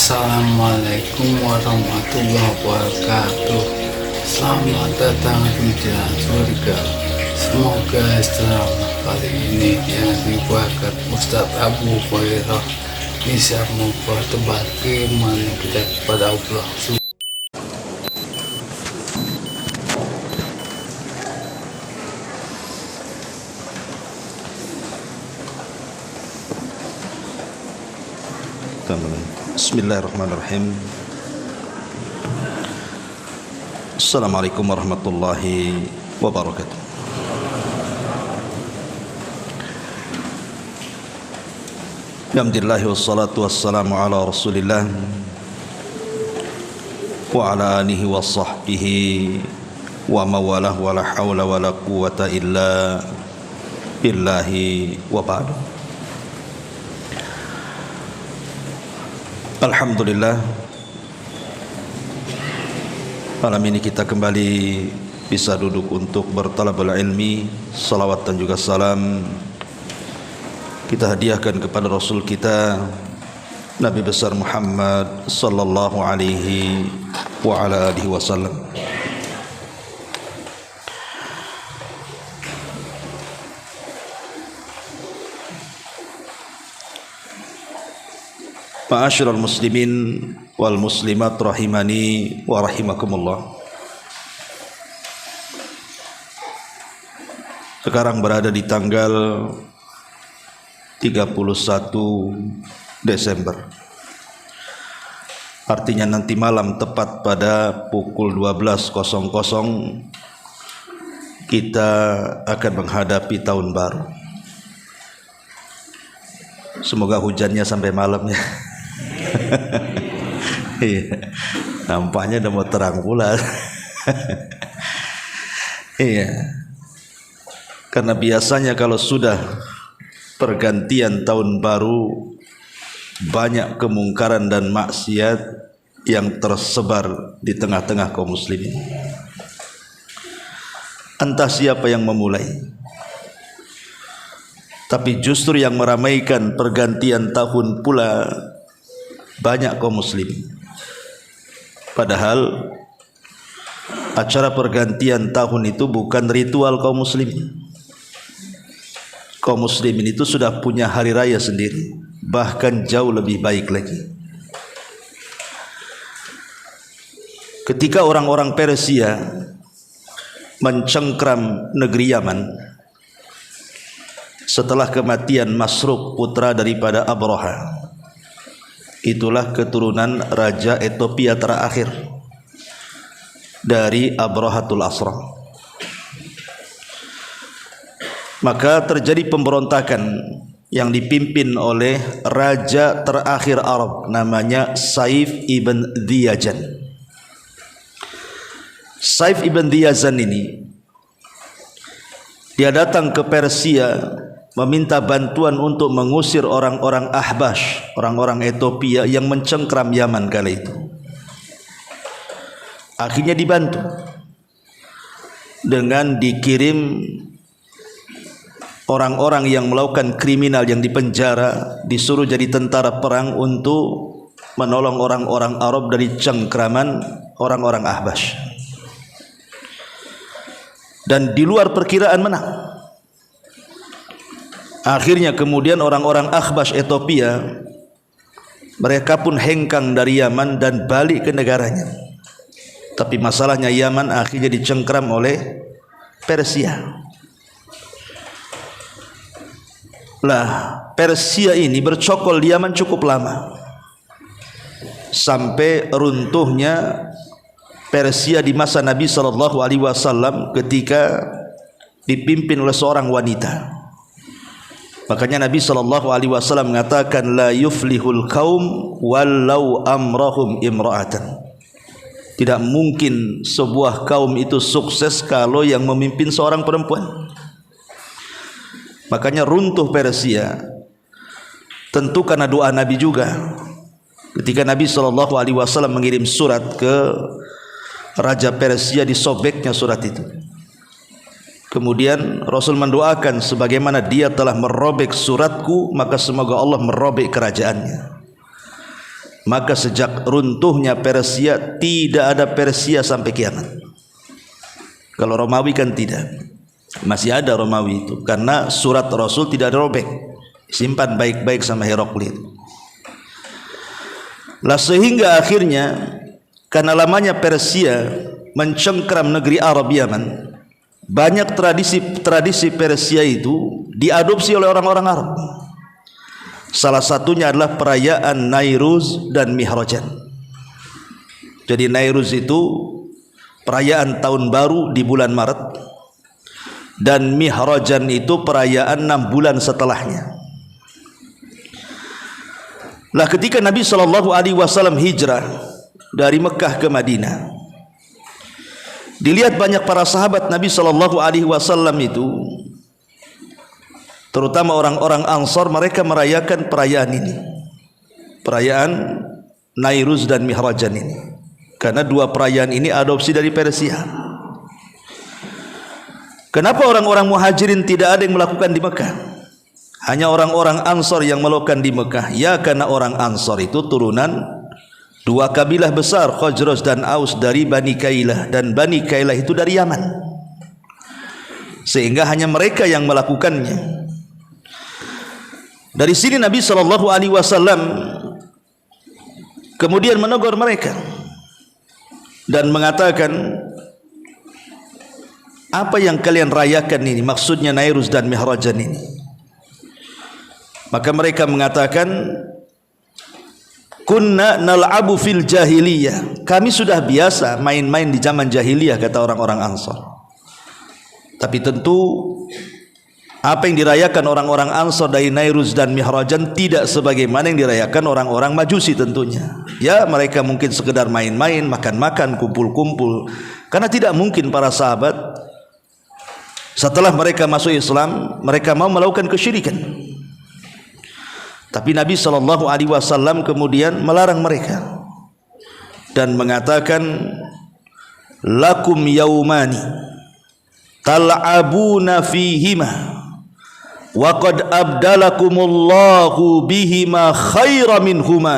Assalamualaikum warahmatullahi wabarakatuh. Selamat datang di jalan surga. Semoga setelah kali ini yang dibuatkan Ustadz Abu Hurairah bisa membuat tebal keimanan kita kepada Allah. Bismillahirrahmanirrahim. Assalamualaikum warahmatullahi wabarakatuh. Alhamdulillah wassalatu wassalamu ala rasulillah wa ala alihi wa sahbihi wa mawalah wa la hawla wa la quwata illa billahi wa ba'du. Alhamdulillah, malam ini kita kembali bisa duduk untuk bertalabul ilmi. Salawat dan juga salam kita hadiahkan kepada Rasul kita Nabi besar Muhammad sallallahu alaihi wa ala alihi wasallam. Ma'asyiral muslimin wal muslimat rahimani wa rahimakumullah. Sekarang berada di tanggal 31 Desember. Artinya nanti malam tepat pada pukul 12.00 kita akan menghadapi tahun baru. Semoga hujannya sampai malamnya. Iya, nampaknya udah mau terang pula. Iya, karena biasanya kalau sudah pergantian tahun baru banyak kemungkaran dan maksiat yang tersebar di tengah-tengah kaum muslimin. Entah siapa yang memulai, tapi justru yang meramaikan pergantian tahun pula banyak kaum muslimin. Padahal acara pergantian tahun itu bukan ritual kaum muslimin. Kaum muslimin itu sudah punya hari raya sendiri, bahkan jauh lebih baik lagi. Ketika orang-orang Persia mencengkram negeri Yaman setelah kematian Masruq, putra daripada Abraha, itulah keturunan Raja Ethiopia terakhir dari Abrahatul Asram. Maka terjadi pemberontakan yang dipimpin oleh raja terakhir Arab, namanya Saif ibn Diyazan. Saif ibn Diyazan ini dia datang ke Persia meminta bantuan untuk mengusir orang-orang Ahbash, orang-orang Ethiopia yang mencengkram Yaman kala itu. Akhirnya dibantu dengan dikirim orang-orang yang melakukan kriminal yang dipenjara, disuruh jadi tentara perang untuk menolong orang-orang Arab dari cengkraman orang-orang Ahbash. Dan di luar perkiraan menang. Akhirnya kemudian orang-orang Ahbash Ethiopia mereka pun hengkang dari Yaman dan balik ke negaranya. Tapi masalahnya Yaman akhirnya dicengkram oleh Persia. Lah, Persia ini bercokol di Yaman cukup lama, sampai runtuhnya Persia di masa Nabi SAW ketika dipimpin oleh seorang wanita. Makanya Nabi SAW mengatakan la yuflihul kaum walau amrahum imra'atan. Tidak mungkin sebuah kaum itu sukses kalau yang memimpin seorang perempuan. Makanya runtuh Persia tentu karena doa Nabi juga. Ketika Nabi SAW mengirim surat ke Raja Persia, disobeknya surat itu. Kemudian Rasul mendoakan, sebagaimana dia telah merobek suratku, maka semoga Allah merobek kerajaannya. maka sejak runtuhnya Persia tidak ada Persia sampai kiamat. Kalau Romawi kan tidak, masih ada Romawi itu, karena surat Rasul tidak dirobek, simpan baik-baik sama Heraklius. Lah sehingga akhirnya karena lamanya Persia mencengkram negeri Arab Yaman, banyak tradisi Persia itu diadopsi oleh orang-orang Arab. Salah satunya adalah perayaan Nairuz dan Mihrajan. Jadi Nairuz itu perayaan tahun baru di bulan Maret, dan Mihrajan itu perayaan 6 bulan setelahnya. Lah ketika Nabi SAW hijrah dari Mekah ke Madinah, dilihat banyak para sahabat Nabi SAW itu, terutama orang-orang Ansar, mereka merayakan perayaan ini, perayaan Nairuz dan Mihrajan ini, karena dua perayaan ini adopsi dari Persia. Kenapa orang-orang Muhajirin tidak ada yang melakukan di Mekah? Hanya orang-orang Ansar yang melakukan di Mekah. Ya, karena orang Ansar itu turunan dua kabilah besar, Khazraj dan Aus, dari Bani Kailah, dan Bani Kailah itu dari Yaman, sehingga hanya mereka yang melakukannya. Dari sini Nabi SAW kemudian menegur mereka dan mengatakan, apa yang kalian rayakan ini, maksudnya Nairuz dan Mihrajan ini? Maka mereka mengatakan, kunna nal'abu fil jahiliyah, kami sudah biasa main-main di zaman jahiliyah, kata orang-orang Ansar. Tapi tentu apa yang dirayakan orang-orang Ansar dari Nairuz dan Mihrajan tidak sebagaimana yang dirayakan orang-orang Majusi tentunya. Ya, mereka mungkin sekedar main-main, makan-makan, kumpul-kumpul, karena tidak mungkin para sahabat setelah mereka masuk Islam mereka mau melakukan kesyirikan. Tapi Nabi SAW kemudian melarang mereka dan mengatakan, lakum yaumani tal'abuna fihima wa qad abdalakumullahu bihima khaira minhuma,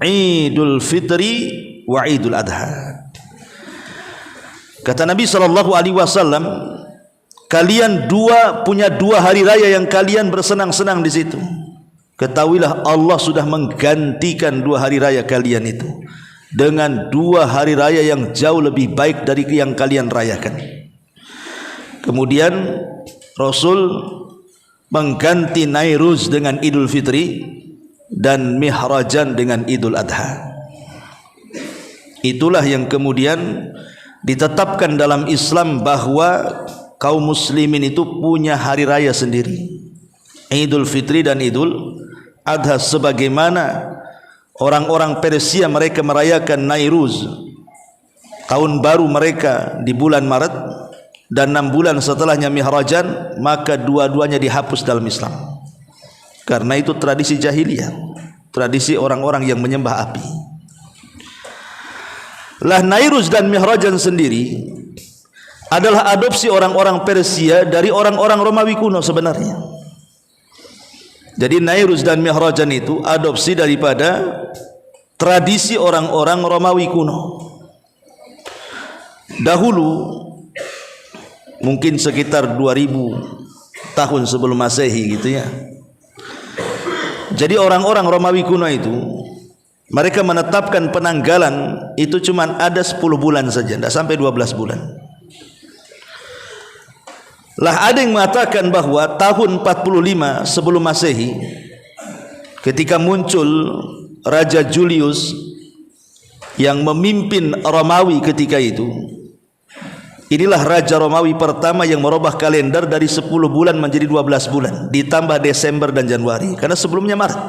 Idul Fitri wa Idul Adha. Kata Nabi SAW, kalian punya dua hari raya yang kalian bersenang-senang di situ. Ketahuilah Allah sudah menggantikan dua hari raya kalian itu dengan dua hari raya yang jauh lebih baik dari yang kalian rayakan. Kemudian Rasul mengganti Nairuz dengan Idul Fitri dan Mihrajan dengan Idul Adha. Itulah yang kemudian ditetapkan dalam Islam bahwa kaum muslimin itu punya hari raya sendiri, Idul Fitri dan Idul Adha. Sebagaimana orang-orang Persia mereka merayakan Nairuz, tahun baru mereka di bulan Maret, dan 6 bulan setelahnya Mihrajan, maka dua-duanya dihapus dalam Islam, karena itu tradisi jahiliyah, tradisi orang-orang yang menyembah api. Lah Nairuz dan Mihrajan sendiri adalah adopsi orang-orang Persia dari orang-orang Romawi kuno sebenarnya. Jadi Nairuz dan Mihrajan itu adopsi daripada tradisi orang-orang Romawi kuno. Dahulu mungkin sekitar 2000 tahun sebelum Masehi gitu ya. Jadi orang-orang Romawi kuno itu mereka menetapkan penanggalan itu cuma ada 10 bulan saja, tidak sampai 12 bulan. Lah ada yang mengatakan bahwa tahun 45 sebelum Masehi, ketika muncul Raja Julius yang memimpin Romawi ketika itu, inilah Raja Romawi pertama yang merubah kalender dari 10 bulan menjadi 12 bulan, ditambah Desember dan Januari, karena sebelumnya Maret.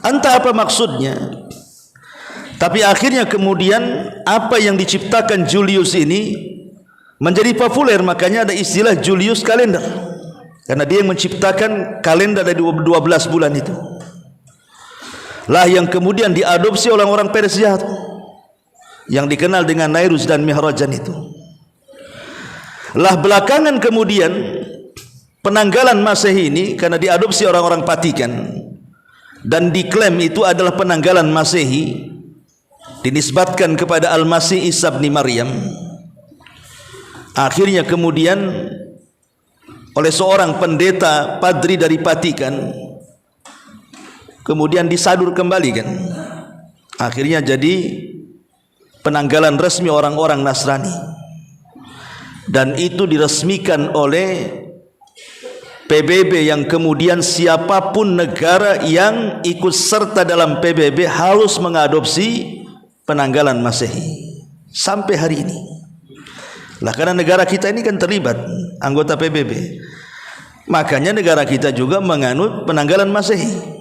Entah apa maksudnya, tapi akhirnya kemudian apa yang diciptakan Julius ini menjadi populer, makanya ada istilah Julius kalender, karena dia yang menciptakan kalender dari 12 bulan itu. Lah yang kemudian diadopsi oleh orang Persia yang dikenal dengan Nairuz dan Mihrajan itu. Lah belakangan kemudian penanggalan Masehi ini karena diadopsi orang-orang Vatikan, dan diklaim itu adalah penanggalan Masehi, dinisbatkan kepada Al-Masih Isa bin Maryam. Akhirnya kemudian oleh seorang pendeta padri dari Vatikan kemudian disadur kembali kan. Akhirnya jadi penanggalan resmi orang-orang Nasrani, dan itu diresmikan oleh PBB, yang kemudian siapapun negara yang ikut serta dalam PBB harus mengadopsi penanggalan Masehi sampai hari ini. Lah karena negara kita ini kan terlibat anggota PBB, makanya negara kita juga menganut penanggalan Masehi.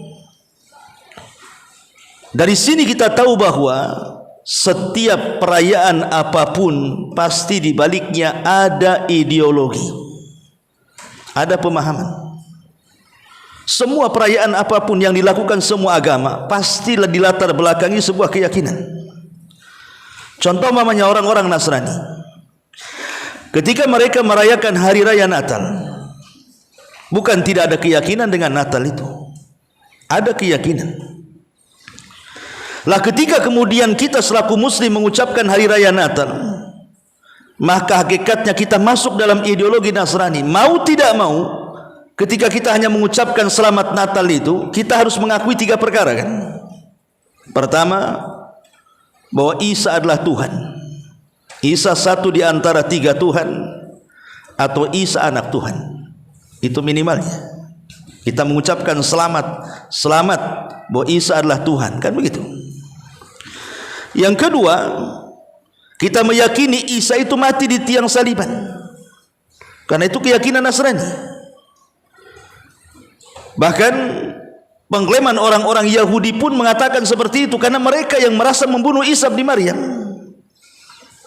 Dari sini kita tahu bahwa setiap perayaan apapun pasti di baliknya ada ideologi, ada pemahaman. Semua perayaan apapun yang dilakukan semua agama pastilah dilatar belakangi sebuah keyakinan. Contoh mamanya orang-orang Nasrani, ketika mereka merayakan hari raya Natal, bukan tidak ada keyakinan dengan Natal itu, ada keyakinan. Lah ketika kemudian kita selaku muslim mengucapkan hari raya Natal, maka hakikatnya kita masuk dalam ideologi Nasrani. Mau tidak mau, ketika kita hanya mengucapkan selamat Natal itu, kita harus mengakui 3 perkara kan. Pertama, bahwa Isa adalah Tuhan. Isa satu di antara 3 Tuhan, atau Isa anak Tuhan. Itu minimalnya. Kita mengucapkan selamat bahwa Isa adalah Tuhan, kan begitu. Yang kedua, kita meyakini Isa itu mati di tiang saliban, karena itu keyakinan Nasrani. Bahkan pengklaiman orang-orang Yahudi pun mengatakan seperti itu, karena mereka yang merasa membunuh Isa bin Maryam.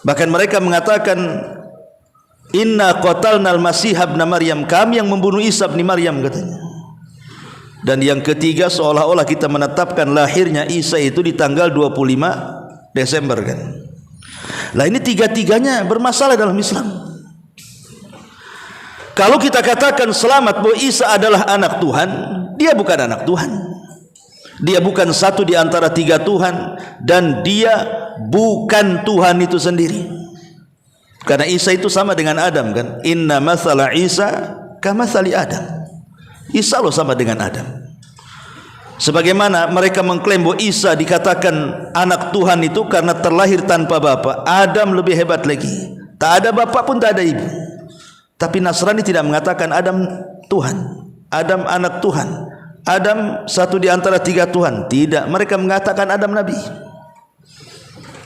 Bahkan mereka mengatakan, inna qatalnal masih ibn Maryam, kami yang membunuh Isa bin Maryam katanya. Dan yang ketiga, seolah-olah kita menetapkan lahirnya Isa itu di tanggal 25 Desember kan. Lah ini 3-tiganya bermasalah dalam Islam. Kalau kita katakan selamat bahwa Isa adalah anak Tuhan, dia bukan anak Tuhan. Dia bukan satu di antara 3 Tuhan, dan dia bukan Tuhan itu sendiri. Karena Isa itu sama dengan Adam kan. Inna mathala Isa kamathali Adam. Isa loh sama dengan Adam. Sebagaimana mereka mengklaim bahwa Isa dikatakan anak Tuhan itu karena terlahir tanpa bapa. Adam lebih hebat lagi, tak ada bapa pun tak ada ibu. Tapi Nasrani tidak mengatakan Adam Tuhan, Adam anak Tuhan, Adam satu di antara 3 Tuhan. Tidak, mereka mengatakan Adam Nabi.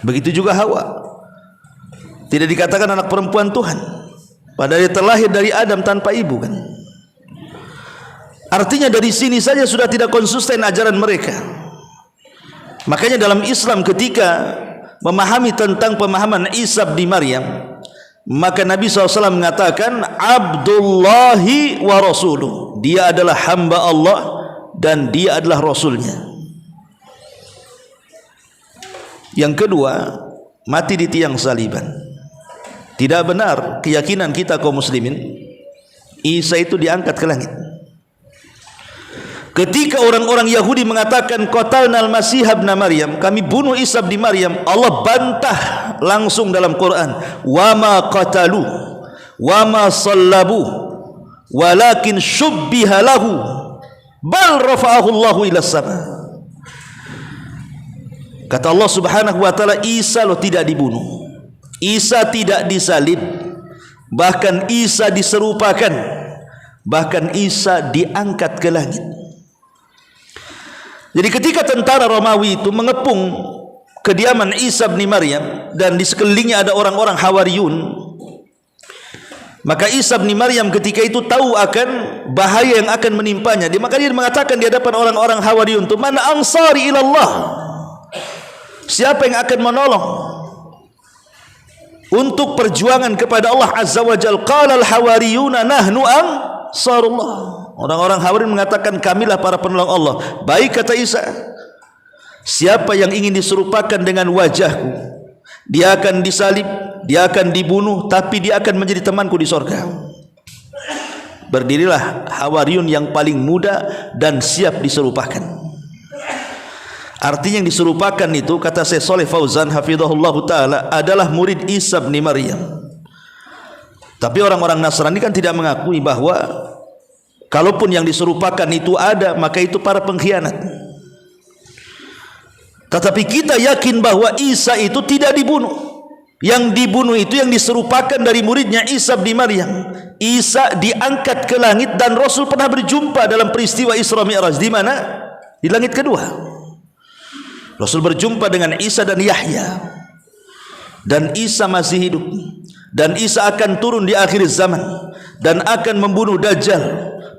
Begitu juga Hawa, tidak dikatakan anak perempuan Tuhan, padahal dia terlahir dari Adam tanpa ibu kan. Artinya dari sini saja sudah tidak konsisten ajaran mereka. Makanya dalam Islam ketika memahami tentang pemahaman Isa bin Maryam, maka Nabi SAW mengatakan Abdullahi wa Rasuluh, dia adalah hamba Allah dan dia adalah Rasulnya. Yang kedua, mati di tiang saliban. Tidak benar keyakinan kita kaum muslimin Isa itu diangkat ke langit. Ketika orang-orang Yahudi mengatakan qatalnal masih ibn Maryam, kami bunuh Isa bin Maryam, Allah bantah langsung dalam Quran, wa ma qatalu wa ma sallabu walakin syubbiha lahu bal rafa'ahu Allahu ila sama. Kata Allah Subhanahu wa taala, Isa lo tidak dibunuh, Isa tidak disalib, bahkan Isa diserupakan, bahkan Isa diangkat ke langit. Jadi ketika tentara Romawi itu mengepung kediaman Isa bin Maryam dan di sekelilingnya ada orang-orang Hawariyun, maka Isa bin Maryam ketika itu tahu akan bahaya yang akan menimpanya. Maka dia mengatakan di hadapan orang-orang Hawariyun itu, "Man ansari ilallah?" Siapa yang akan menolong untuk perjuangan kepada Allah Azza wa Jalla? Qala al-hawariyuna nahnu ansarullah. Orang-orang Hawariyun mengatakan, kamilah para penolong Allah. Baik, kata Isa, siapa yang ingin diserupakan dengan wajahku, dia akan disalib, dia akan dibunuh, tapi dia akan menjadi temanku di sorga. Berdirilah Hawariyun yang paling muda dan siap diserupakan. Artinya yang diserupakan itu, kata Syekh Shalih Fauzan hafizahullah taala, adalah murid Isa bin Maryam. Tapi orang-orang Nasrani kan tidak mengakui bahwa kalaupun yang diserupakan itu ada, maka itu para pengkhianat. Tetapi kita yakin bahwa Isa itu tidak dibunuh. Yang dibunuh itu yang diserupakan dari muridnya Isa bin Maryam. Isa diangkat ke langit dan Rasul pernah berjumpa dalam peristiwa Isra Mi'raj. Di mana? Di langit kedua. Rasul berjumpa dengan Isa dan Yahya, dan Isa masih hidup, dan Isa akan turun di akhir zaman dan akan membunuh Dajjal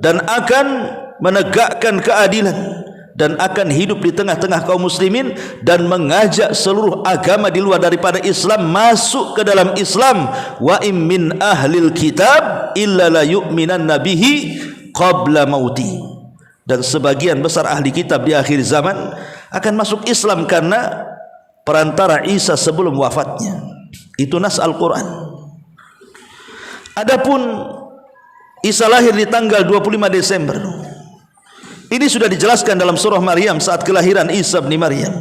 dan akan menegakkan keadilan dan akan hidup di tengah-tengah kaum muslimin dan mengajak seluruh agama di luar daripada Islam masuk ke dalam Islam. Wa im min ahlil kitab illa la yu'minanna bihi qabla mauti. Dan sebagian besar ahli kitab di akhir zaman akan masuk Islam karena perantara Isa sebelum wafatnya. Itu nas Al-Quran. Adapun Isa lahir di tanggal 25 Desember. Ini sudah dijelaskan dalam surah Maryam saat kelahiran Isa bin Maryam,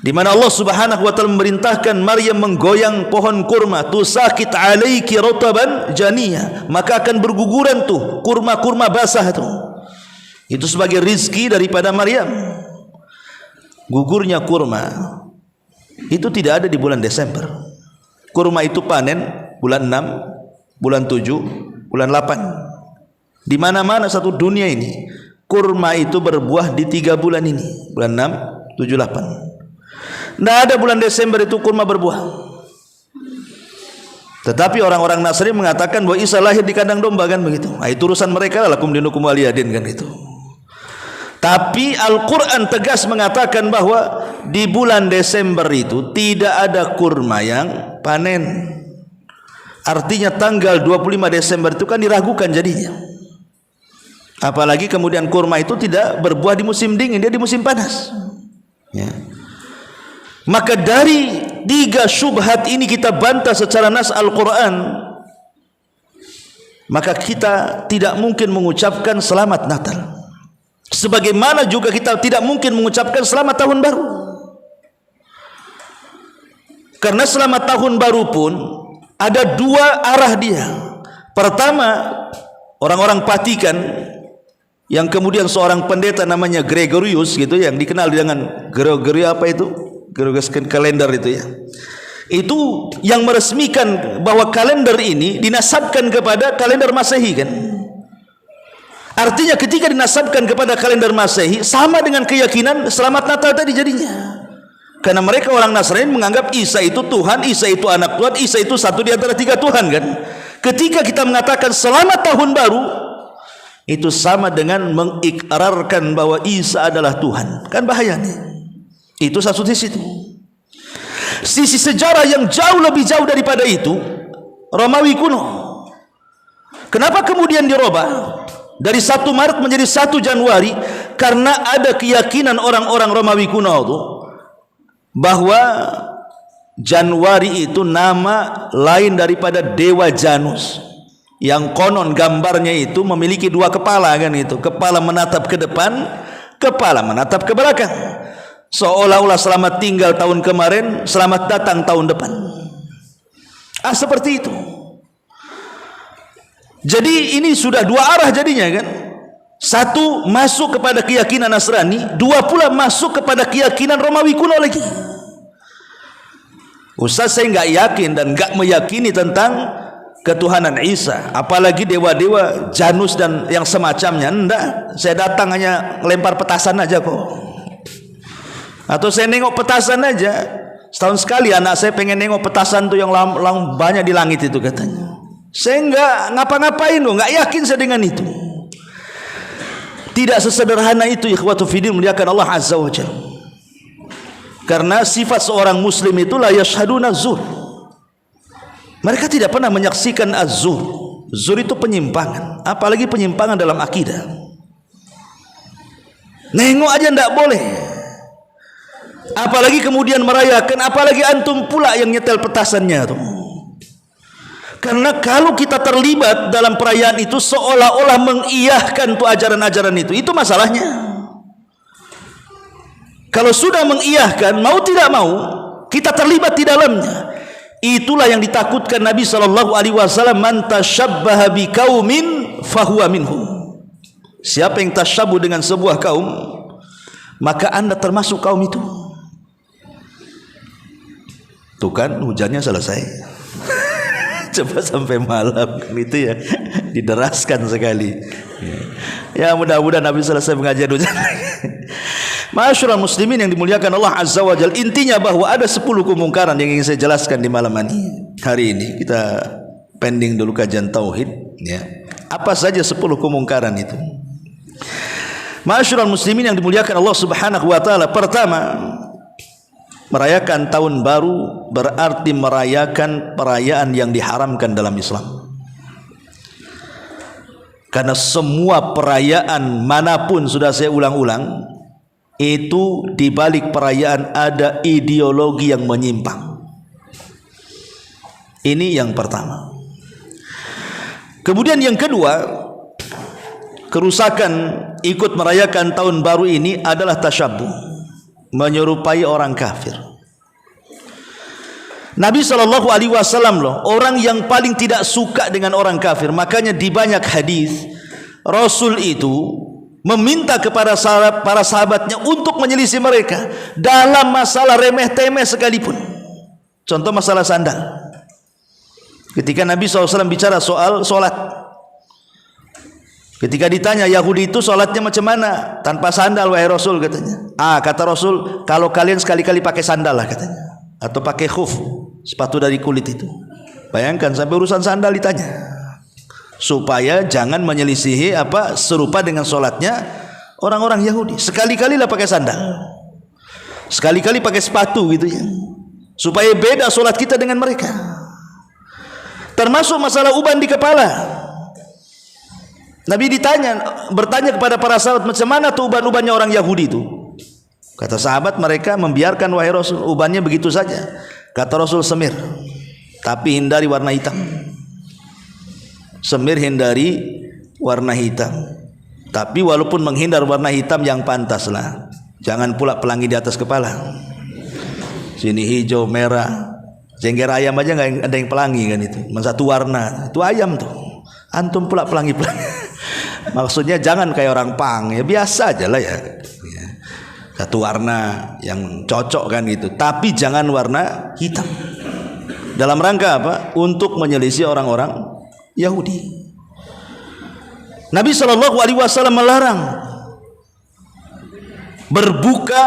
di mana Allah Subhanahu wa taala memerintahkan Maryam menggoyang pohon kurma, tusakit alaiki rutaban janiyah, maka akan berguguran tuh kurma-kurma basah itu. Itu sebagai rizki daripada Maryam. Gugurnya kurma itu tidak ada di bulan Desember. Kurma itu panen bulan 6, bulan 7, bulan 8. Di mana-mana satu dunia ini kurma itu berbuah di 3 bulan ini, bulan 6, 7, 8. Tidak ada bulan Desember itu kurma berbuah. Tetapi orang-orang Nasrani mengatakan bahwa Isa lahir di kandang domba, kan begitu. Nah, itu urusan mereka, lakum dinukum waliyadin, kan itu. Tapi Al-Quran tegas mengatakan bahwa di bulan Desember itu tidak ada kurma yang panen. Artinya tanggal 25 Desember itu kan diragukan jadinya. Apalagi kemudian kurma itu tidak berbuah di musim dingin, dia di musim panas. Ya. Maka dari 3 syubhat ini kita bantah secara nas Al-Quran. Maka kita tidak mungkin mengucapkan selamat Natal. Sebagaimana juga kita tidak mungkin mengucapkan selamat tahun baru. Karena selamat tahun baru pun ada 2 arah dia. Pertama, orang-orang Vatikan yang kemudian seorang pendeta namanya Gregorius gitu, yang dikenal dengan Gregory apa itu? Gregorius kalender itu ya. Itu yang meresmikan bahwa kalender ini dinasabkan kepada kalender Masehi, kan? Artinya ketika dinasabkan kepada kalender Masehi sama dengan keyakinan selamat Natal tadi jadinya. Karena mereka orang Nasrani menganggap Isa itu Tuhan, Isa itu anak Tuhan, Isa itu satu di antara 3 Tuhan, kan? Ketika kita mengatakan selamat tahun baru, itu sama dengan mengikrarkan bahwa Isa adalah Tuhan. Kan bahaya nih. Itu satu sisi itu. Sisi sejarah yang jauh lebih jauh daripada itu, Romawi kuno. Kenapa kemudian dirubah dari 1 Maret menjadi 1 Januari? Karena ada keyakinan orang-orang Romawi kuno itu bahwa Januari itu nama lain daripada dewa Janus, yang konon gambarnya itu memiliki 2 kepala, kan itu. Kepala menatap ke depan, kepala menatap ke belakang. Seolah-olah selamat tinggal tahun kemarin, selamat datang tahun depan. Seperti itu. Jadi ini sudah 2 arah jadinya, kan. 1 masuk kepada keyakinan Nasrani, 2 pula masuk kepada keyakinan Romawi kuno lagi. Ustaz, saya nggak yakin dan nggak meyakini tentang ketuhanan Isa, apalagi dewa-dewa Janus dan yang semacamnya. Enggak, saya datang hanya lempar petasan aja kok. Atau saya nengok petasan aja. Setahun sekali anak saya pengen nengok petasan tuh yang banyak di langit itu katanya. Saya nggak ngapa-ngapain loh, nggak yakin saya dengan itu. Tidak sesederhana itu ikhwatu fiddin, muliakan Allah Azza wa Jalla. Karena sifat seorang muslim itu la yashhaduna zur. Mereka tidak pernah menyaksikan az-zur. Zur itu penyimpangan, apalagi penyimpangan dalam akidah. Nengok aja ndak boleh. Apalagi kemudian merayakan, apalagi antum pula yang nyetel petasannya tuh. Karena kalau kita terlibat dalam perayaan itu seolah-olah mengiyahkan tuh ajaran-ajaran itu masalahnya. Kalau sudah mengiyahkan, mau tidak mau kita terlibat di dalamnya. Itulah yang ditakutkan Nabi SAW. Man tashabbaha biqaumin fahuwa minhum. Siapa yang tasyabbuh dengan sebuah kaum, maka anda termasuk kaum itu. Tuh kan hujannya selesai. Coba sampai malam kan itu ya, dideraskan sekali. Ya mudah-mudahan Nabi selesai mengajar hujan. Ma'asyiral muslimin yang dimuliakan Allah Azza wa Jalla, intinya bahwa ada 10 kemungkaran yang ingin saya jelaskan di malam hari ini. Kita pending dulu kajian tauhid ya. Apa saja 10 kemungkaran itu? Ma'asyiral muslimin yang dimuliakan Allah Subhanahu wa taala, pertama, merayakan tahun baru berarti merayakan perayaan yang diharamkan dalam Islam. Karena semua perayaan manapun, sudah saya ulang-ulang, itu di balik perayaan ada ideologi yang menyimpang. Ini yang pertama. Kemudian yang kedua, kerusakan ikut merayakan tahun baru ini adalah tasyabbuh, menyerupai orang kafir. Nabi SAW loh, orang yang paling tidak suka dengan orang kafir. Makanya di banyak hadis Rasul itu meminta kepada para sahabatnya untuk menyelisih mereka dalam masalah remeh-temeh sekalipun. Contoh masalah sandal. Ketika Nabi SAW bicara soal solat, ketika ditanya Yahudi itu solatnya macam mana tanpa sandal wahai Rasul, katanya. Kata Rasul, kalau kalian sekali-kali pakai sandal lah, katanya, atau pakai khuf, sepatu dari kulit itu. Bayangkan sampai urusan sandal ditanya, supaya jangan menyelisihi serupa dengan solatnya orang-orang Yahudi. Sekali-kali lah pakai sandal, sekali-kali pakai sepatu gitu ya, supaya beda solat kita dengan mereka. Termasuk masalah uban di kepala. Nabi bertanya kepada para sahabat, macam mana tuh uban-ubannya orang Yahudi itu? Kata sahabat, mereka membiarkan wahai Rasul, ubannya begitu saja. Kata Rasul, semir, tapi hindari warna hitam. Semir hindari warna hitam. Tapi walaupun menghindar warna hitam yang pantas lah, jangan pula pelangi di atas kepala. Sini hijau, merah, jengger ayam aja nggak ada yang pelangi kan itu, satu warna. Itu ayam tuh. Antum pula pelangi-pelangi. Maksudnya jangan kayak orang pang, ya biasa aja lah ya. Satu warna yang cocok kan gitu. Tapi jangan warna hitam. Dalam rangka apa? Untuk menyelisih orang-orang Yahudi. Nabi SAW melarang berbuka,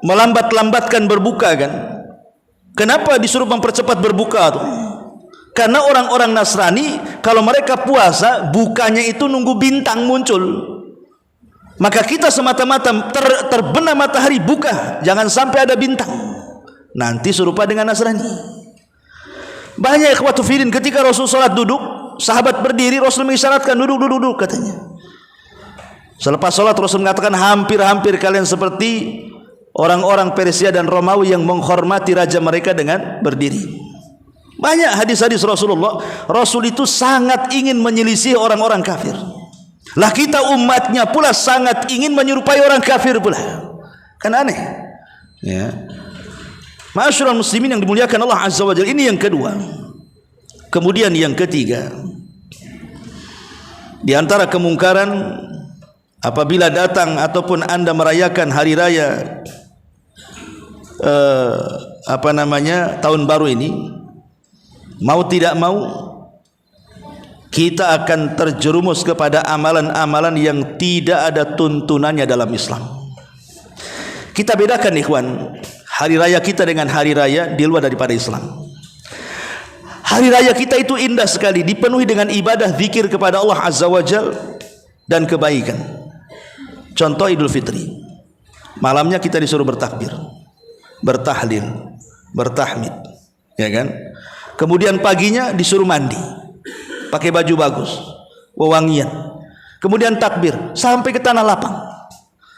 melambat-lambatkan berbuka kan. Kenapa disuruh mempercepat berbuka tuh? Karena orang-orang Nasrani kalau mereka puasa, bukanya itu nunggu bintang muncul. Maka kita semata-mata terbenam matahari buka, jangan sampai ada bintang. Nanti serupa dengan Nasrani. Banyak ikhwatu fillah, ketika Rasul salat duduk, sahabat berdiri, Rasul mengisyaratkan duduk katanya. Selepas salat Rasul mengatakan, hampir-hampir kalian seperti orang-orang Persia dan Romawi yang menghormati raja mereka dengan berdiri. Banyak hadis-hadis Rasulullah. Rasul itu sangat ingin menyelisih orang-orang kafir. Lah kita umatnya pula sangat ingin menyerupai orang kafir pula. Kan aneh ya. Ma'asyiral muslimin yang dimuliakan Allah Azza wa Jalla. Ini yang kedua. Kemudian yang ketiga, di antara kemungkaran, apabila datang ataupun anda merayakan hari raya tahun baru ini, mau tidak mau kita akan terjerumus kepada amalan-amalan yang tidak ada tuntunannya dalam Islam. Kita bedakan ikhwan, hari raya kita dengan hari raya di luar daripada Islam. Hari raya kita itu indah sekali, dipenuhi dengan ibadah zikir kepada Allah Azza wa Jalla dan kebaikan. Contoh Idul Fitri, malamnya kita disuruh bertakbir, bertahlil, bertahmid, ya kan? Kemudian paginya disuruh mandi, pakai baju bagus, wewangian. Kemudian takbir sampai ke tanah lapang.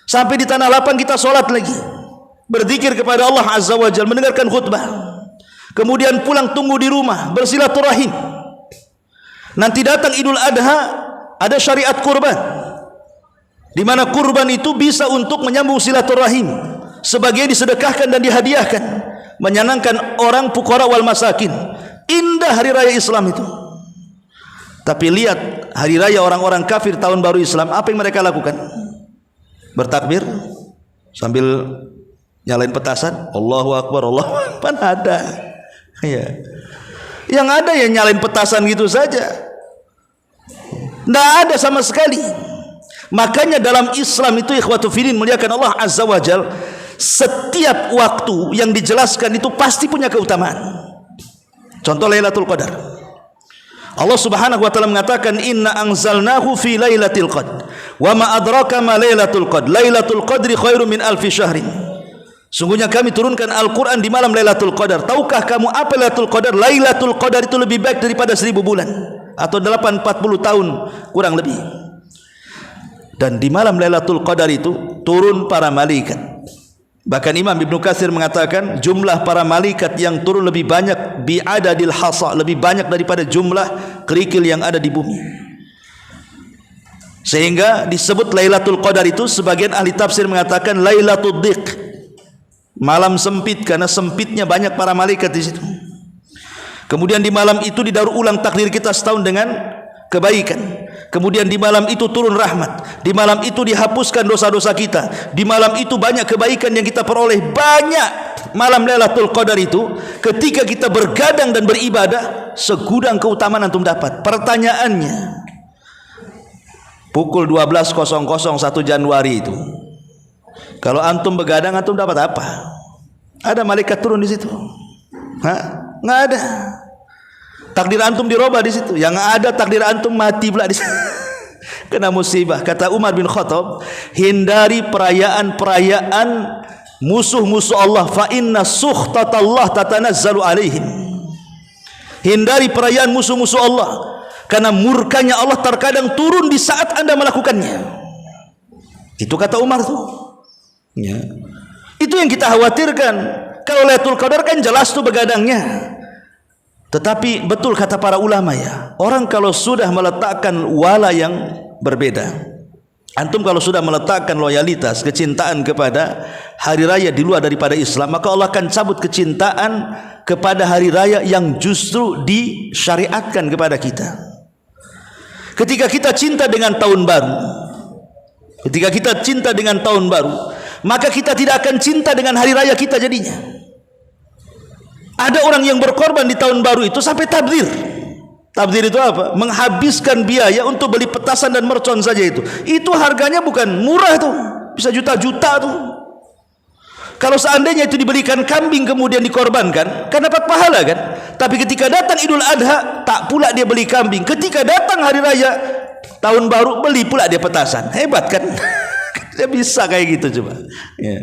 Sampai di tanah lapang kita sholat lagi, berzikir kepada Allah Azza wa Jalla, mendengarkan khutbah. Kemudian pulang tunggu di rumah, bersilaturahim. Nanti datang Idul Adha, ada syariat kurban, di mana kurban itu bisa untuk menyambung silaturahim. sebagian disedekahkan dan dihadiahkan, menyenangkan orang fuqara wal masakin. Indah hari raya Islam itu. Tapi lihat hari raya orang-orang kafir tahun baru Islam, apa yang mereka lakukan? Bertakbir sambil nyalain petasan, Allahu Akbar, Allahu Akbar. Ada ya. Yang ada ya nyalain petasan gitu saja. Tidak ada sama sekali. Makanya dalam Islam itu ikhwatu fillah muliakan Allah Azza wa Jal, setiap waktu yang dijelaskan itu pasti punya keutamaan. Contoh Lailatul Qadar. Allah Subhanahu wa taala mengatakan inna anzalnahu fi lailatul qadr wa ma adraka ma lailatul qadr lailatul qadri khairum min alfi syahrin. Sungguhnya kami turunkan Al-Qur'an di malam Lailatul Qadar. Tahukah kamu apa Lailatul Qadar? Lailatul Qadar itu lebih baik daripada 1000 bulan atau 840 tahun kurang lebih. Dan di malam Lailatul Qadar itu turun para malaikat. Bahkan Imam Ibnu Katsir mengatakan jumlah para malaikat yang turun lebih banyak bi'adadil hasa, lebih banyak daripada jumlah kerikil yang ada di bumi. Sehingga disebut Lailatul Qadar itu sebagian ahli tafsir mengatakan Lailatul Dhiq, malam sempit, karena sempitnya banyak para malaikat di situ. Kemudian di malam itu didaur ulang takdir kita setahun dengan kebaikan. Kemudian di malam itu turun rahmat. Di malam itu dihapuskan dosa-dosa kita. Di malam itu banyak kebaikan yang kita peroleh. Banyak malam Lailatul Qadar itu ketika kita bergadang dan beribadah, segudang keutamaan antum dapat. Pertanyaannya, pukul 12.00 1 Januari itu, kalau antum begadang antum dapat apa? Ada malaikat turun di situ? Nggak ada. Takdir antum dirubah di situ. Yang ada takdir antum mati pula di situ. Kena musibah. Kata Umar bin Khattab, hindari perayaan-perayaan musuh-musuh Allah, fa inna sukhtatallah tatanazzalu alaihim. Hindari perayaan musuh-musuh Allah, karena murkanya Allah terkadang turun di saat Anda melakukannya. Itu kata Umar tuh. Ya. Itu yang kita khawatirkan. Kalau Lailatul Qadar kan jelas tuh begadangnya. Tetapi betul kata para ulama ya, orang kalau sudah meletakkan wala yang berbeda, antum kalau sudah meletakkan loyalitas, kecintaan kepada hari raya di luar daripada Islam, maka Allah akan cabut kecintaan kepada hari raya yang justru disyariatkan kepada kita. Ketika kita cinta dengan tahun baru, maka kita tidak akan cinta dengan hari raya kita jadinya. Ada orang yang berkorban di tahun baru itu sampai tabdzir. Tabdzir itu apa? Menghabiskan biaya untuk beli petasan dan mercon saja itu. Itu harganya bukan murah tuh, bisa juta-juta tuh. Kalau seandainya itu dibelikan kambing kemudian dikorbankan, kan dapat pahala kan? Tapi ketika datang Idul Adha, tak pula dia beli kambing. Ketika datang hari raya tahun baru, beli pula dia petasan. Hebat kan? Dia bisa kayak gitu coba. Ya.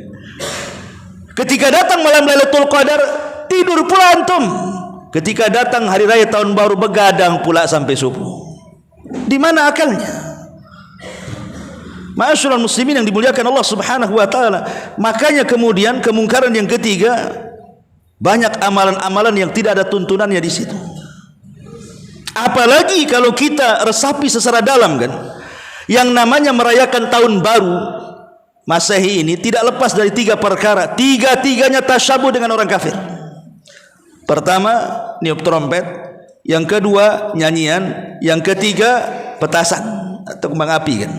Ketika datang malam Lailatul Qadar, tidur pula antum. Ketika datang hari raya tahun baru, begadang pula sampai subuh. Di mana akalnya? Ma'asyiral muslimin yang dimuliakan Allah Subhanahu wa taala. Makanya kemudian kemungkaran yang ketiga, banyak amalan-amalan yang tidak ada tuntunannya di situ. Apalagi kalau kita resapi secara dalam kan, yang namanya merayakan tahun baru Masehi ini tidak lepas dari 3 perkara. Tiga-tiganya tasyabuh dengan orang kafir. Pertama, niup trompet. Yang kedua, nyanyian. Yang ketiga, petasan atau kembang api kan.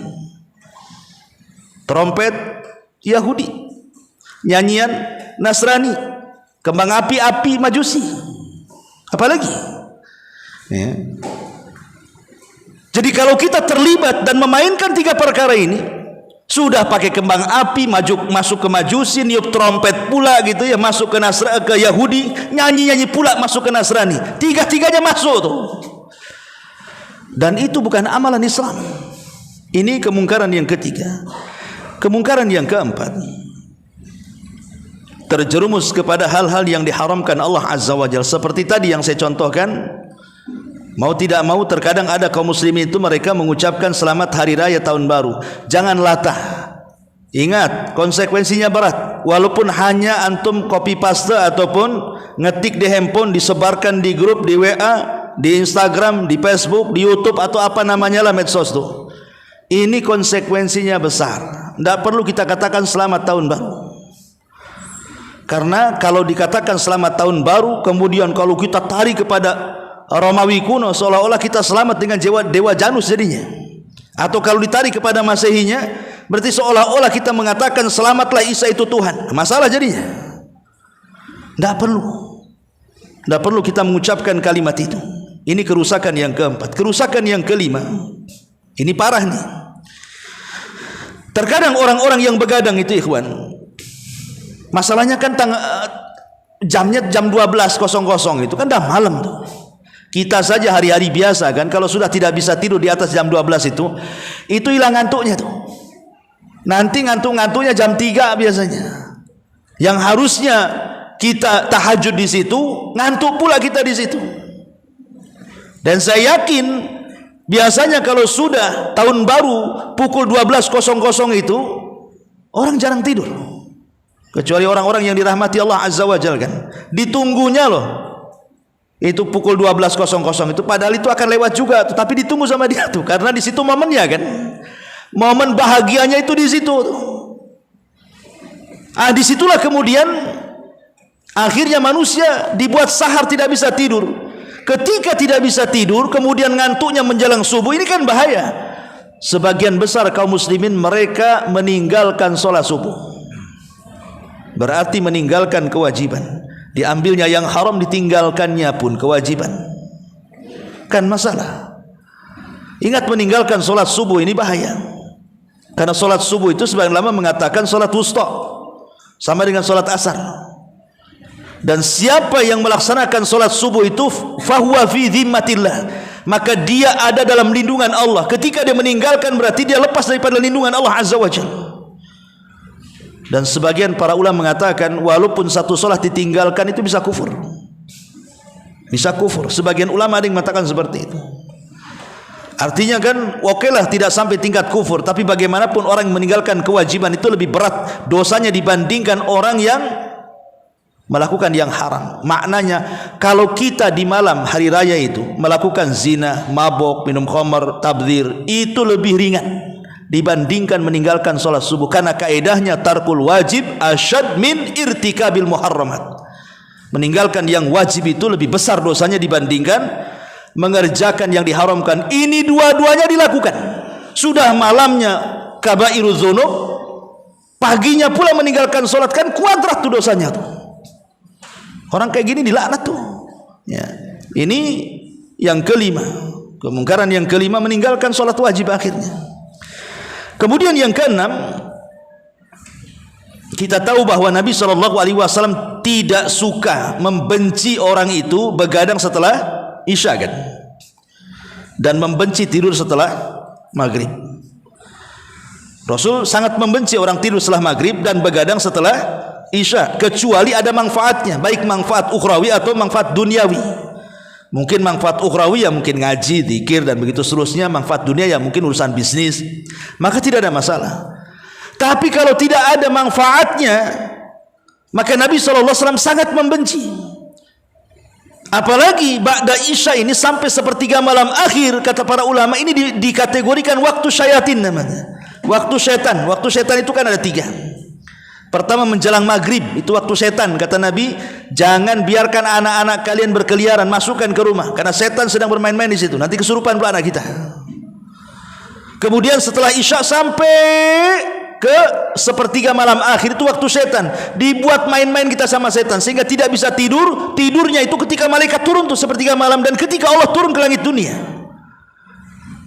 Trompet Yahudi, nyanyian Nasrani, kembang api Majusi. Apalagi? Ya. Jadi kalau kita terlibat dan memainkan 3 perkara ini, sudah pakai kembang api, masuk ke Majusi, niup trompet pula gitu ya, masuk ke Yahudi, nyanyi pula masuk ke Nasrani. Tiga-tiganya masuk tuh. Dan itu bukan amalan Islam. Ini kemungkaran yang ketiga. Kemungkaran yang keempat, terjerumus kepada hal-hal yang diharamkan Allah Azza wa Jalla. Seperti tadi yang saya contohkan, mau tidak mau terkadang ada kaum muslimin itu mereka mengucapkan selamat hari raya tahun baru. Jangan latah. Ingat, konsekuensinya berat. Walaupun hanya antum copy paste ataupun ngetik di handphone, disebarkan di grup, di WA, di Instagram, di Facebook, di YouTube atau apa namanya lah medsos tuh. Ini konsekuensinya besar. Tidak perlu kita katakan selamat tahun baru. Karena kalau dikatakan selamat tahun baru, kemudian kalau kita tarik kepada Romawi kuno, seolah-olah kita selamat dengan dewa Janus jadinya. Atau kalau ditarik kepada Masehinya, berarti seolah-olah kita mengatakan selamatlah Isa itu Tuhan. Masalah jadinya. Tidak perlu kita mengucapkan kalimat itu. Ini kerusakan yang keempat. Kerusakan yang kelima, ini parah nih. Terkadang orang-orang yang begadang itu, ikhwan, masalahnya kan jamnya jam 12.00 itu kan dah malam tuh. Kita saja hari-hari biasa kan, kalau sudah tidak bisa tidur di atas jam 12 itu hilang ngantuknya tuh. Nanti ngantuk-ngantuknya jam 3 biasanya. Yang harusnya kita tahajud di situ, ngantuk pula kita di situ. Dan saya yakin biasanya kalau sudah tahun baru pukul 12.00 itu orang jarang tidur. Kecuali orang-orang yang dirahmati Allah Azza wa Jalla kan. Ditunggunya loh. Itu pukul 12.00 itu, padahal itu akan lewat juga, tapi ditunggu sama dia tuh, karena di situ momennya kan. Momen bahagianya itu di situ. Disitulah kemudian akhirnya manusia dibuat sahar tidak bisa tidur. Ketika tidak bisa tidur, kemudian ngantuknya menjelang subuh, ini kan bahaya. Sebagian besar kaum muslimin mereka meninggalkan sholat subuh. Berarti meninggalkan kewajiban. Diambilnya yang haram, ditinggalkannya pun kewajiban. Kan masalah. Ingat, meninggalkan sholat subuh ini bahaya. Karena sholat subuh itu sebagian ulama mengatakan sholat wusta, sama dengan sholat asar. Dan siapa yang melaksanakan sholat subuh itu fahuwa fi dhimmatillah, maka dia ada dalam lindungan Allah. Ketika dia meninggalkan, berarti dia lepas daripada lindungan Allah Azza wa Jalla. Dan sebagian para ulama mengatakan walaupun satu sholat ditinggalkan itu bisa kufur. Bisa kufur. Sebagian ulama ada yang mengatakan seperti itu. Artinya kan okelah tidak sampai tingkat kufur, tapi bagaimanapun orang yang meninggalkan kewajiban itu lebih berat dosanya dibandingkan orang yang melakukan yang haram. Maknanya kalau kita di malam hari raya itu melakukan zina, mabok, minum khamar, tabdzir, itu lebih ringan dibandingkan meninggalkan sholat subuh. Karena kaedahnya tarkul wajib asyad min irtikabil muharramat. Meninggalkan yang wajib itu lebih besar dosanya dibandingkan mengerjakan yang diharamkan. Ini dua-duanya dilakukan. Sudah malamnya kabairuz dzunub, paginya pula meninggalkan sholat, kan kuadrat tuh dosanya tuh. Orang kayak gini dilaknat tuh. Ya. Ini yang kelima. Kemungkaran yang kelima, meninggalkan sholat wajib akhirnya. Kemudian yang keenam, kita tahu bahwa Nabi SAW tidak suka, membenci orang itu begadang setelah Isya kan, dan membenci tidur setelah maghrib. Rasul sangat membenci orang tidur setelah maghrib dan begadang setelah Isya, kecuali ada manfaatnya, baik manfaat ukhrawi atau manfaat duniawi. Mungkin manfaat ukhrawi ya mungkin ngaji, zikir dan begitu seterusnya. Manfaat dunia ya mungkin urusan bisnis, maka tidak ada masalah. Tapi kalau tidak ada manfaatnya, maka Nabi SAW sangat membenci. Apalagi ba'da Isya ini sampai sepertiga malam akhir, kata para ulama ini dikategorikan waktu syayatin namanya. Waktu setan. Waktu setan itu kan ada 3. Pertama menjelang maghrib, itu waktu setan. Kata Nabi, jangan biarkan anak-anak kalian berkeliaran, masukkan ke rumah, karena setan sedang bermain-main di situ. Nanti kesurupan pula anak kita. Kemudian setelah Isya sampai ke sepertiga malam akhir, itu waktu setan. Dibuat main-main kita sama setan sehingga tidak bisa tidur. Tidurnya itu ketika malaikat turun tuh sepertiga malam, dan ketika Allah turun ke langit dunia,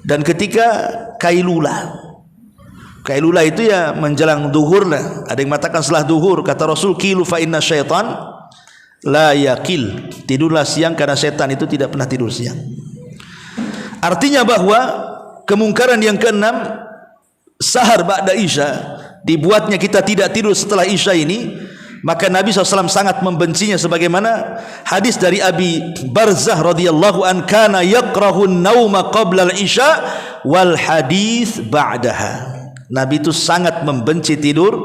dan ketika kailula. Kailula itu ya menjelang duhur lah. Ada yang mengatakan setelah duhur. Kata Rasul, kilu fa inna syaitan la yakil. Tidurlah siang karena setan itu tidak pernah tidur siang. Artinya bahwa kemungkaran yang keenam, sahar ba'da Isya, dibuatnya kita tidak tidur setelah Isya ini, maka Nabi SAW sangat membencinya. Sebagaimana hadis dari Abi Barzah radhiyallahu an, kana yakrahun nauma qabla al-Isya wal hadis ba'daha. Nabi itu sangat membenci tidur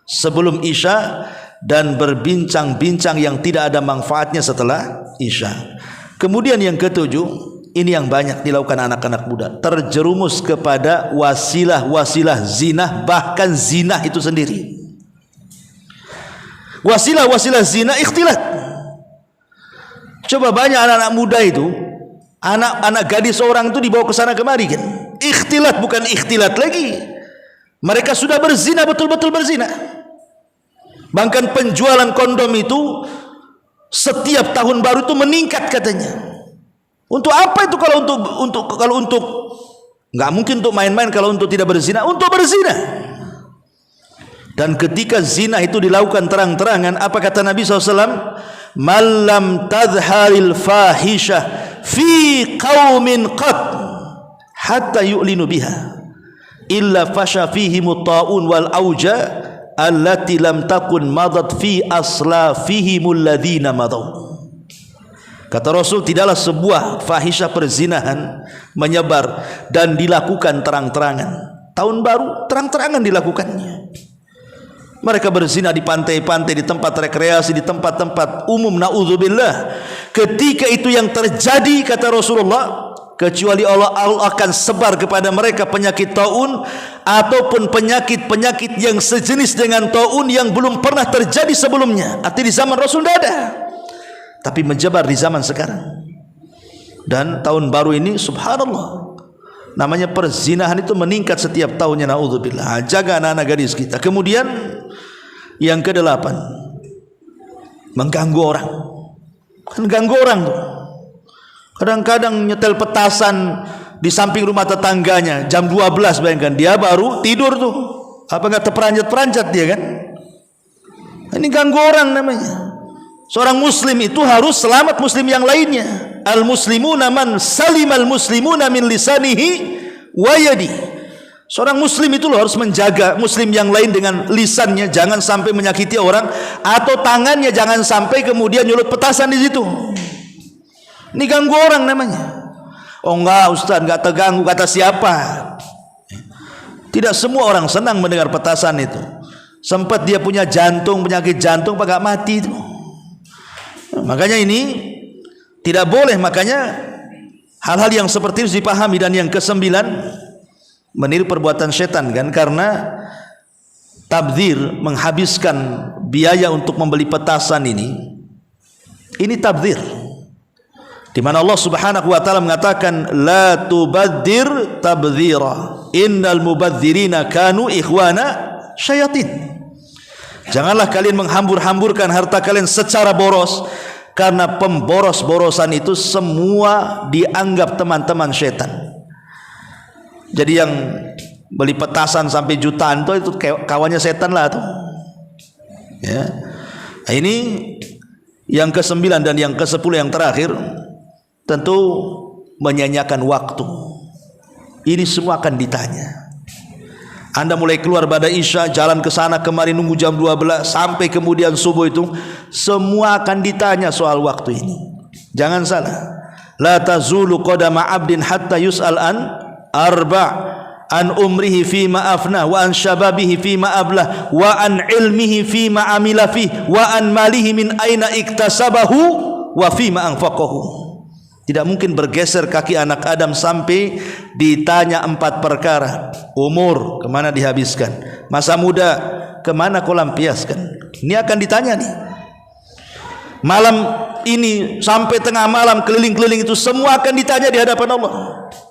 sebelum Isya dan berbincang-bincang yang tidak ada manfaatnya setelah Isya. Kemudian yang ketujuh, ini yang banyak dilakukan anak-anak muda, terjerumus kepada wasilah-wasilah zina, bahkan zina itu sendiri. Wasilah-wasilah zina ikhtilat. Coba banyak anak-anak muda itu, anak-anak gadis orang itu dibawa ke sana kemari kan. Ikhtilat bukan ikhtilat lagi. Mereka sudah berzina, betul-betul berzina. Bahkan penjualan kondom itu setiap tahun baru itu meningkat katanya. Untuk apa itu kalau untuk nggak mungkin untuk main-main, kalau untuk tidak berzina, untuk berzina. Dan ketika zina itu dilakukan terang-terangan, apa kata Nabi SAW? Malam tadharil fahisyah fi qaumin qad hatta yu'linu biha illa fasha fihimut ta'un wal auja allati lam takun madat fi aslafihimul ladzina madaw. Kata Rasul, tidaklah sebuah fahisyah perzinahan menyebar dan dilakukan terang-terangan. Tahun baru terang-terangan dilakukannya. Mereka berzina di pantai-pantai, di tempat rekreasi, di tempat-tempat umum, na'udzubillah. Ketika itu yang terjadi, kata Rasulullah, kecuali Allah akan sebar kepada mereka penyakit taun ataupun penyakit-penyakit yang sejenis dengan taun yang belum pernah terjadi sebelumnya. Artinya di zaman Rasul tidak ada, tapi menyebar di zaman sekarang. Dan tahun baru ini subhanallah, namanya perzinahan itu meningkat setiap tahunnya, na'udzubillah. Jaga anak-anak gadis kita. Kemudian yang ke-8, mengganggu orang. Kan ganggu orang tuh. Kadang-kadang nyetel petasan di samping rumah tetangganya jam 12, bayangkan, dia baru tidur tuh. Apa enggak terperanjat-peranjat dia kan? Ini ganggu orang namanya. Seorang muslim itu harus selamat muslim yang lainnya. Al-muslimuna man salimal muslimuna min lisanihi wa yadi. Seorang muslim itu harus menjaga muslim yang lain dengan lisannya, jangan sampai menyakiti orang, atau tangannya jangan sampai kemudian nyulut petasan di situ. Ini ganggu orang namanya. Oh enggak Ustaz, enggak terganggu, kata siapa? Tidak semua orang senang mendengar petasan itu. Sempat dia punya jantung, penyakit jantung, pak gak mati itu. Makanya ini tidak boleh. Makanya hal-hal yang seperti itu dipahami. Dan yang ke-9, meniru perbuatan setan kan, karena tabdzir, menghabiskan biaya untuk membeli petasan ini tabdzir, di mana Allah Subhanahu wa taala mengatakan la tubadzir tabdzira innal mubadzirina kanu ikhwana syayatin. Janganlah kalian menghambur-hamburkan harta kalian secara boros, karena pemboros-borosan itu semua dianggap teman-teman setan. Jadi yang beli petasan sampai jutaan itu kawannya setan lah tuh. Ya. Nah, ini yang ke-9 dan yang ke-10 yang terakhir, tentu menyanyiakan waktu. Ini semua akan ditanya. Anda mulai keluar pada Isya, jalan ke sana kemari nunggu jam 12 sampai kemudian subuh, itu semua akan ditanya soal waktu ini. Jangan salah. La tazulu qadama 'abdin hatta yus'al an an umrihi fima afna wa an shababihi fima ablah wa an ilmihi fima amila fih wa an malihi min aina iktasabahu wa fima anfaqahu. Tidak mungkin bergeser kaki anak Adam sampai ditanya 4 perkara. Umur, kemana dihabiskan? Masa muda, kemana kau lampiaskan? Ini akan ditanya nih. Malam ini sampai tengah malam keliling-keliling itu semua akan ditanya di hadapan Allah.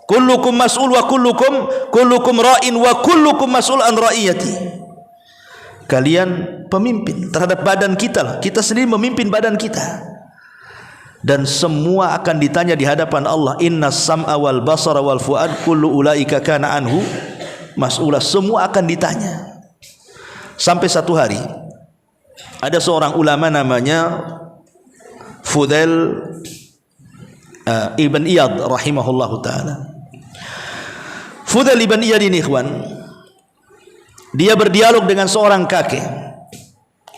Kullukum mas'ul wa kullukum ra'in wa kullukum mas'ul an ra'iyati. Kalian pemimpin terhadap badan kita lah. Kita sendiri memimpin badan kita. Dan semua akan ditanya di hadapan Allah. Innas sam'a wal basara wal fuad kullu ulaika kana anhu mas'ula. Semua akan ditanya. Sampai satu hari ada seorang ulama namanya Fudail Ibn Iyad rahimahullahu ta'ala. Fudail Ibn Iyad ini ikhwan, dia berdialog dengan seorang kakek,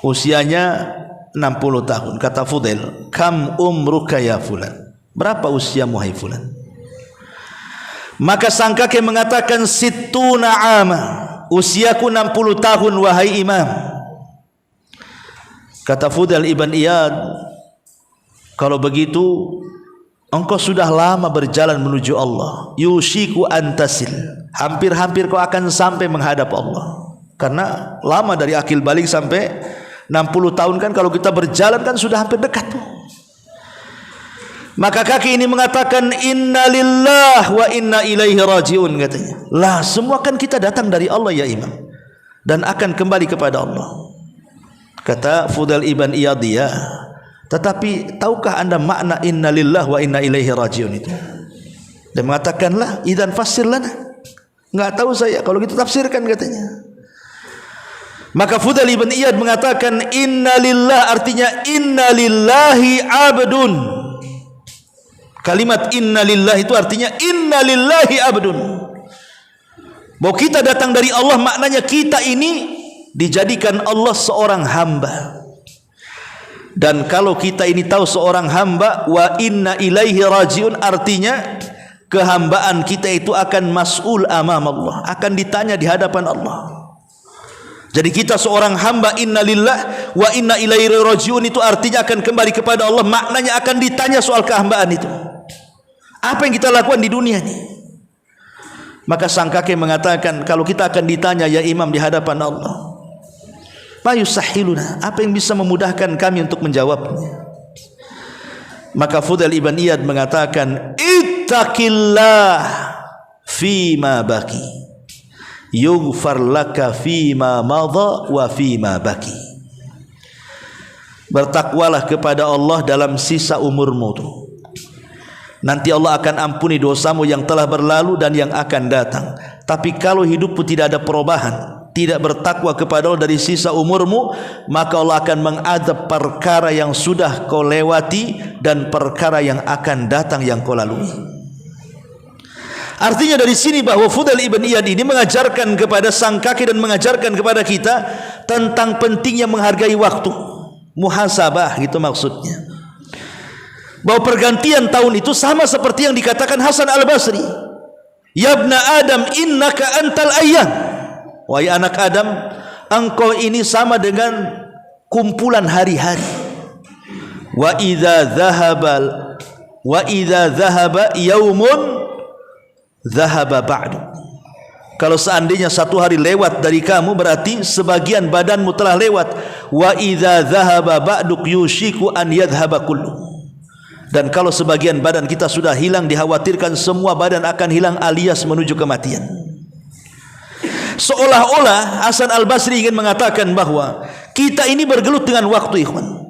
usianya 60 tahun. Kata Fudail, kam umruka ya fulan? Berapa usiamu hai fulan? Maka sang kakek mengatakan, sittuna ama, usiaku 60 tahun wahai imam. Kata Fudail Ibn Iyad, kalau begitu engkau sudah lama berjalan menuju Allah. Yushiku antasil, hampir-hampir kau akan sampai menghadap Allah. Karena lama dari akil balik sampai 60 tahun kan kalau kita berjalan kan sudah hampir dekat tuh. Maka kaki ini mengatakan inna lillah wa inna ilaihi rajiun katanya. Lah semua kan kita datang dari Allah ya Imam, dan akan kembali kepada Allah. Kata Fudail ibn Iyad, ya, tetapi tahukah anda makna inna lillah wa inna ilaihi rajiun itu? Dan mengatakanlah idzan fassir lana. Enggak tahu saya, kalau gitu tafsirkan katanya. Maka Fudail ibn Iyad mengatakan inna lillah artinya inna lillahi abdun. Kalimat inna lillah itu artinya inna lillahi abdun. Bahwa kita datang dari Allah maknanya kita ini dijadikan Allah seorang hamba. Dan kalau kita ini tahu seorang hamba, wa inna ilaihi rajiun artinya kehambaan kita itu akan mas'ul amam Allah, akan ditanya di hadapan Allah. Jadi kita seorang hamba inna lillah wa inna ilaihi rajiun itu artinya akan kembali kepada Allah, maknanya akan ditanya soal kehambaan itu. Apa yang kita lakukan di dunia ini? Maka sang kakek mengatakan kalau kita akan ditanya ya Imam di hadapan Allah, ma yusahhiluna, apa yang bisa memudahkan kami untuk menjawabnya? Maka Fudail ibn Iyad mengatakan ittaqillah fima baki yughfar laka fima madha wa fima baki. Bertakwalah kepada Allah dalam sisa umurmu tu. Nanti Allah akan ampuni dosamu yang telah berlalu dan yang akan datang. Tapi kalau hidupmu tidak ada perubahan, tidak bertakwa kepada Allah dari sisa umurmu, maka Allah akan mengadab perkara yang sudah kau lewati dan perkara yang akan datang yang kau lalui. Artinya dari sini bahwa Fudail ibn Iyad ini mengajarkan kepada sang kakek dan mengajarkan kepada kita tentang pentingnya menghargai waktu. Muhasabah gitu maksudnya. Bahwa pergantian tahun itu sama seperti yang dikatakan Hasan al-Basri. Ya ibna Adam innaka antal ayyam. Wahai anak Adam, engkau ini sama dengan kumpulan hari-hari. Wa idza dhahaba yaumun dhahaba ba'du. Kalau seandainya satu hari lewat dari kamu, berarti sebagian badanmu telah lewat. Wa idza dhahaba ba'duk yushiku an yadhhaba kullu. Dan kalau sebagian badan kita sudah hilang, dikhawatirkan semua badan akan hilang alias menuju kematian. Seolah-olah Hasan al-Basri ingin mengatakan bahwa kita ini bergelut dengan waktu, ikhwan.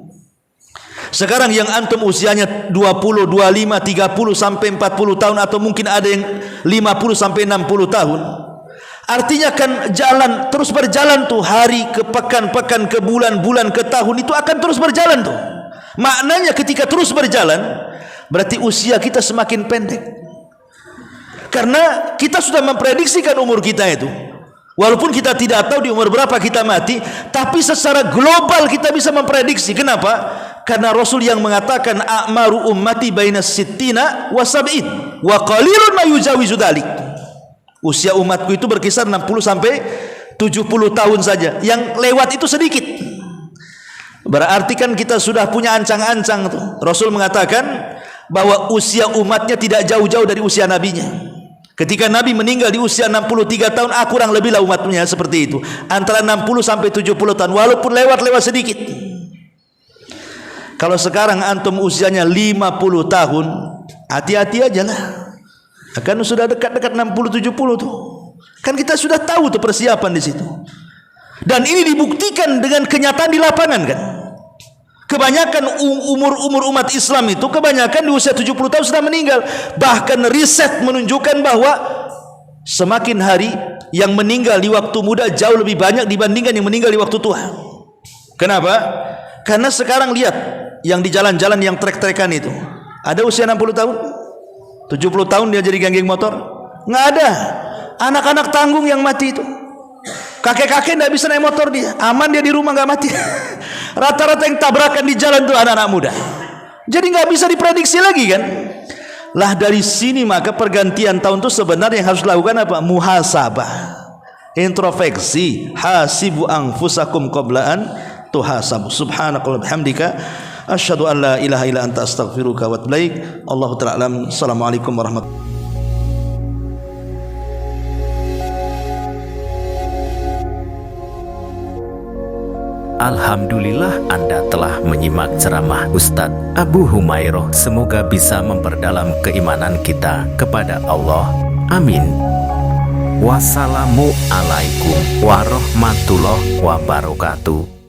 Sekarang yang antum usianya 20, 25, 30 sampai 40 tahun, atau mungkin ada yang 50 sampai 60 tahun. Artinya kan jalan, terus berjalan tuh, hari ke pekan, pekan ke bulan, bulan ke tahun, itu akan terus berjalan tuh. Maknanya ketika terus berjalan, berarti usia kita semakin pendek. Karena kita sudah memprediksikan umur kita itu. Walaupun kita tidak tahu di umur berapa kita mati, tapi secara global kita bisa memprediksi. Kenapa? Karena Rasul yang mengatakan a'maru ummati baina sittina wa sab'in wa qalilun ma yujawizu dzalik. Usia umatku itu berkisar 60 sampai 70 tahun saja. Yang lewat itu sedikit. Berarti kan kita sudah punya ancang-ancang tuh. Rasul mengatakan bahwa usia umatnya tidak jauh-jauh dari usia nabinya. Ketika Nabi meninggal di usia 63 tahun, kurang lebih lah umatnya seperti itu. Antara 60 sampai 70 tahun, walaupun lewat-lewat sedikit. Kalau sekarang antum usianya 50 tahun, hati-hati aja lah. Kan sudah dekat-dekat 60 70 tuh. Kan kita sudah tahu tuh persiapan di situ. Dan ini dibuktikan dengan kenyataan di lapangan kan. Kebanyakan umur umat Islam itu kebanyakan di usia 70 tahun sudah meninggal. Bahkan riset menunjukkan bahwa semakin hari yang meninggal di waktu muda jauh lebih banyak dibandingkan yang meninggal di waktu tua. Kenapa? Karena sekarang lihat yang di jalan-jalan yang trek-trekan itu, ada usia 60 tahun, 70 tahun dia jadi geng-geng motor. Nggak ada. Anak-anak tanggung yang mati itu. Kakek-kakek tidak bisa naik motor, dia aman, dia di rumah nggak mati. Rata-rata yang tabrakan di jalan itu anak-anak muda. Jadi nggak bisa diprediksi lagi kan. Lah dari sini maka pergantian tahun itu sebenarnya yang harus dilakukan apa? Muhasabah, introspeksi. Hasibu anfusakum qabla an tuhasabu. Subhanakallahumma bihamdika asyhadu an la ilaha illa anta astaghfiruka wa atubu ilaik. Allahu ta'ala alam. Assalamualaikum warahmatullahi wabarakatuh. Alhamdulillah Anda telah menyimak ceramah Ustadz Abu Humairoh. Semoga bisa memperdalam keimanan kita kepada Allah. Amin. Wassalamualaikum warahmatullahi wabarakatuh.